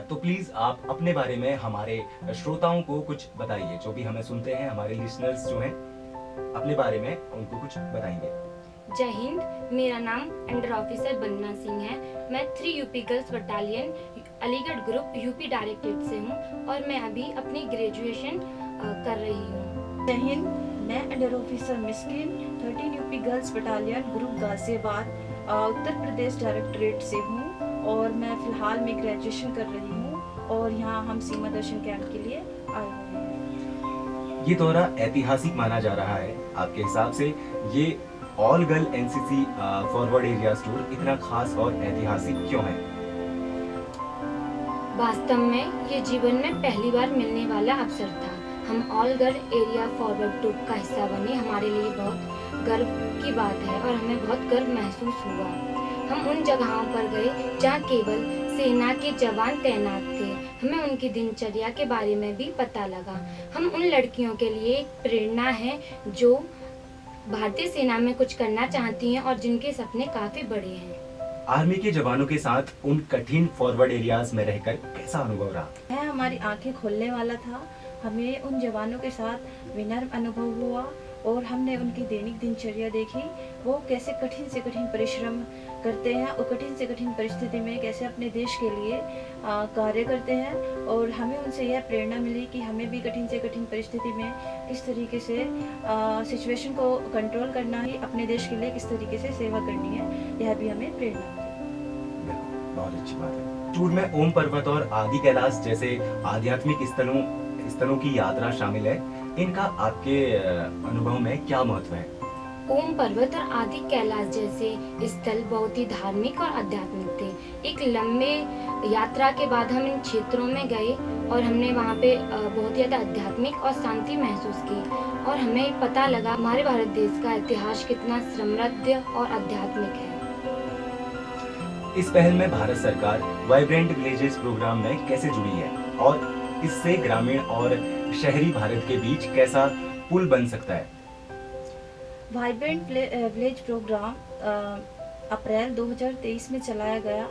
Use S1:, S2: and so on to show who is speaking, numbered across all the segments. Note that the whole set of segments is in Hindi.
S1: तो प्लीज आप अपने बारे में हमारे श्रोताओं को कुछ बताइए, जो भी हमें सुनते हैं, हमारे लिसनर्स जो हैं, अपने बारे में उनको कुछ बताएंगे।
S2: जय हिंद। मेरा नाम अंडर ऑफिसर बन्ना सिंह है। मैं 3 UP girls battalion Aligarh group UP directorate से हूँ और मैं अभी अपनी ग्रेजुएशन कर रही हूँ।
S3: जय हिंद। मैं under officer Miskin 13 UP girls battalion group Ghaziabad Uttar Pradesh directorate से हूँ और मैं फिलहाल में ग्रेजुएशन कर रही हूँ और यहाँ हम सीमा दर्शन कैंप के लिए आए हुए हैं।
S1: ये दौरा ऐतिहासिक माना जा रहा है। आपके हिसाब से ये all girl NCC forward areas tour इतना खास और ऐतिहासिक क्यों है?
S2: वास्तव में ये जीवन में पहली बार मिलने वाला अवसर था। हम all girl area forward tour का हिस्सा बने, हमारे लिए बहुत गर्व की बात है और हमें बहुत गर्व महसूस हुआ। हम उन जगहों पर गए जहाँ केवल सेना के जवान तैनात थे। हमें उनकी दिनचर्या के बारे में भी पता लगा। हम उन लड़कियों के लिए एक प्रेरणा है जो भारतीय सेना में कुछ करना चाहती हैं और जिनके सपने काफी बड़े हैं।
S1: आर्मी के जवानों के साथ उन कठिन फॉरवर्ड एरियाज में रहकर कैसा अनुभव रहा?
S3: यह हमारी आंखें खोलने वाला था। हमें उन जवानों के साथ विनम्र अनुभव हुआ और हमने उनकी दैनिक दिनचर्या देखी। वो कैसे कठिन से कठिन परिश्रम करते हैं और कठिन से कठिन परिस्थिति में कैसे अपने देश के लिए कार्य करते हैं और हमें उनसे यह प्रेरणा मिली कि हमें भी कठिन से कठिन परिस्थिति में किस तरीके से सिचुएशन को कंट्रोल करना है, अपने देश के लिए किस तरीके से सेवा करनी है, यह भी हमें प्रेरणा मिली।
S1: बहुत अच्छी बात है। टूर में ओम पर्वत और आदि कैलाश जैसे आध्यात्मिक स्थलों की यात्रा शामिल है। इनका आपके अनुभव में क्या महत्व है?
S2: ओम पर्वत और आदि कैलाश जैसे स्थल बहुत ही धार्मिक और आध्यात्मिक थे। एक लंबे यात्रा के बाद हम इन क्षेत्रों में गए और हमने वहाँ पे बहुत ज़्यादा आध्यात्मिक और शांति महसूस की और हमें पता लगा हमारे भारत देश का इतिहास कितना समृद्ध और आध्यात्मिक है।
S1: इस पहल में भारत सरकार वाइब्रेंट विलेजेस प्रोग्राम में कैसे जुड़ी है और इससे ग्रामीण और शहरी भारत के बीच कैसा पुल बन सकता है?
S3: वाइब्रेंट विलेज प्रोग्राम अप्रैल 2023 में चलाया गया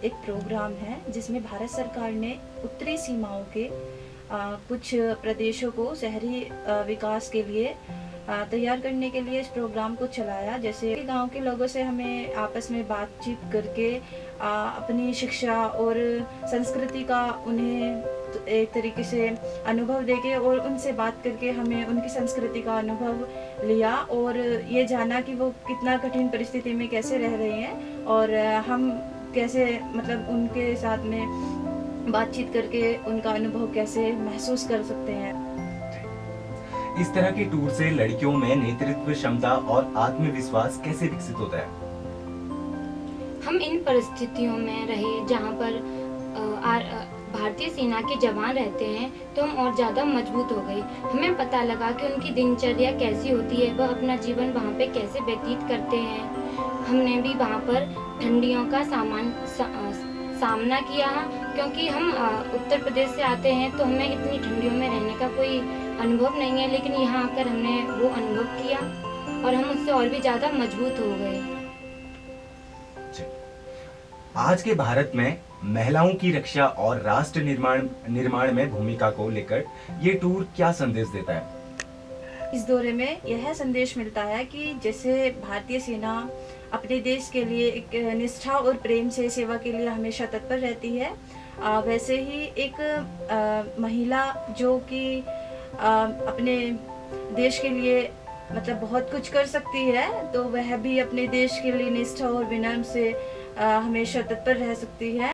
S3: एक प्रोग्राम है जिसमें भारत सरकार ने उत्तरी सीमाओं के कुछ प्रदेशों को शहरी विकास के लिए तैयार करने के लिए इस प्रोग्राम को चलाया। जैसे गांव के लोगों से हमें आपस में बातचीत करके अपनी शिक्षा और संस्कृति का उन्हें एक तरीके से अनुभव देके और उनसे बात करके हमें उनकी संस्कृति का अनुभव लिया और ये जाना कि वो कितना कठिन परिस्थिति में कैसे रह रहे हैं और हम कैसे मतलब उनके साथ में बातचीत करके उनका अनुभव कैसे महसूस कर सकते हैं।
S1: इस तरह के टूर से लड़कियों में नेतृत्व क्षमता और आत्मविश्वास कैसे विकसित होता है?
S2: हम इन परिस्थितियों में रहे जहाँ पर भारतीय सेना के जवान रहते हैं तो हम और ज़्यादा मजबूत हो गए। हमें पता लगा कि उनकी दिनचर्या कैसी होती है, वह अपना जीवन वहाँ पे कैसे व्यतीत करते हैं। हमने भी वहाँ पर ठंडियों का सामना किया क्योंकि हम उत्तर प्रदेश से आते हैं तो हमें इतनी ठंडियों में रहने का कोई अनुभव नहीं है, लेकिन यहाँ आकर हमने वो अनुभव किया और हम उससे और भी ज़्यादा मजबूत हो गए।
S1: आज के भारत में महिलाओं की रक्षा और राष्ट्र निर्माण में भूमिका को लेकर ये टूर क्या संदेश देता है?
S3: इस दौरे में यह संदेश मिलता है कि जैसे भारतीय सेना अपने देश के लिए एक निष्ठा और प्रेम से सेवा के लिए हमेशा तत्पर रहती है, वैसे ही एक महिला जो कि अपने देश के लिए मतलब बहुत कुछ कर सकती है, तो वह भी अपने देश के लिए निष्ठा और विनम्र से हमेशा तत्पर रह सकती है।